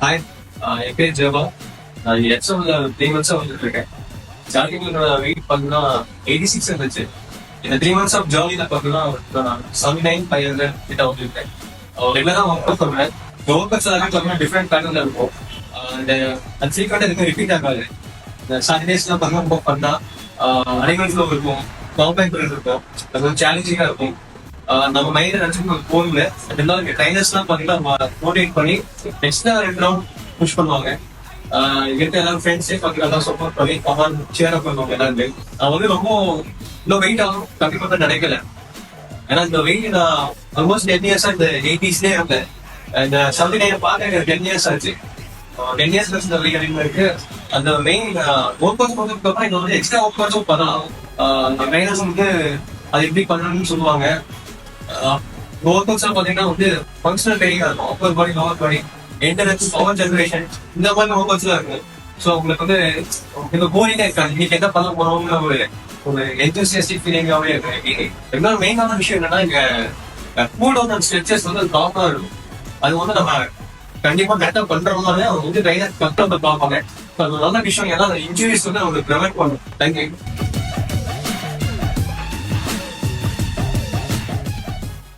Hi, என் பேர் ஜெபா. நான் எக்ஸாம்ல 3 months வந்துட்டு இருக்கேன். ஸ்டார்டிங்ல என்னோட வெயிட் பார்த்தீங்கன்னா 86 இருந்துச்சு. இந்த 3 months ஆஃப் ஜர்னில பார்த்தீங்கன்னா 79,500 கிட்ட வந்துருக்கேன். ரெகுலரா ஒர்க் பண்ணுவேன். ஒர்க் பார்த்தீங்கன்னா டிஃப்ரெண்ட் பேட்டர்ன்ல இருக்கும். அந்த சீக்கிரம் எதுவும் ரிப்பீட் ஆகாது. இந்த சாட்டர்டேஸ்லாம் பார்த்தீங்கன்னா ரொம்ப பண்ணா அனிமல் ஃப்ளோ இருக்கும், காம்பேக்ட் இருக்கும், அது கொஞ்சம் சேலஞ்சிங்கா இருக்கும். நம்ம மைண்ட் நினைச்சு போகல. எல்லாரும் ட்ரைனர்ஸ்லாம் பார்த்தீங்கன்னா மோட்டிவேட் பண்ணி நெக்ஸ்ட் 2 ரவுண்ட் புஷ் பண்ணுவாங்க. இருக்க எல்லாரும் ஃப்ரெண்ட்ஸே பார்த்தீங்கன்னா சப்போர்ட் பண்ணி கமான் சேர் அப் பண்ணுவாங்க எல்லாருமே. நான் வந்து ரொம்ப இன்னும் வெயிட் ஆகும் கண்டிப்பா நினைக்கல. ஏன்னா இந்த வெயிட் நான் ஆல்மோஸ்ட் 10 years இந்த 80sலேயே இருந்தேன். இந்த 79 பார்க்க எனக்கு 10 years ஆச்சு. 10 years கழிச்சு இந்த வெயிட் அதிகமாக இருக்கு. அந்த மெயின் ஒர்க் அவுட் பண்ணதுக்கு அப்புறம் இது வந்து எக்ஸ்ட்ரா ஒர்க் அவுட்ஸும் பண்ணலாம். அந்த ட்ரைனர்ஸ் வந்து அது எப்படி பண்ணணும்னு சொல்லுவாங்க. ஒர்க் அவுட்ஸ் பார்த்தீங்கன்னா வந்து ஃபங்க்ஷனல் ட்ரைனிங்கா இருக்கும். Upper body, lower body, entrance, power generation, இந்த மாதிரி ஒர்க் அவுட்ஸ் தான் இருக்கு. ஸோ உங்களுக்கு வந்து இந்த போரிங்கா இருக்காது. இன்னைக்கு என்ன பண்ண போறோம்னு ஒரு என்தூசியாஸ்டிக் ஃபீலிங்காவே இருக்கு. ரெண்டாவது மெயினான விஷயம் என்னன்னா இங்க ஃபுட் அண்ட் ஸ்ட்ரெச்சஸ் வந்து ப்ராப்பரா இருக்கும். அது வந்து நம்ம கண்டிப்பா கரெக்டா பண்றோம்னாலே அவங்க வந்து ட்ரைனர் கரெக்டா பார்ப்பாங்க. அது நல்ல விஷயம். ஏன்னா இன்ஜுரிஸ் வந்து அவங்களுக்கு ப்ரிவென்ட் பண்ணும். தேங்க்யூ.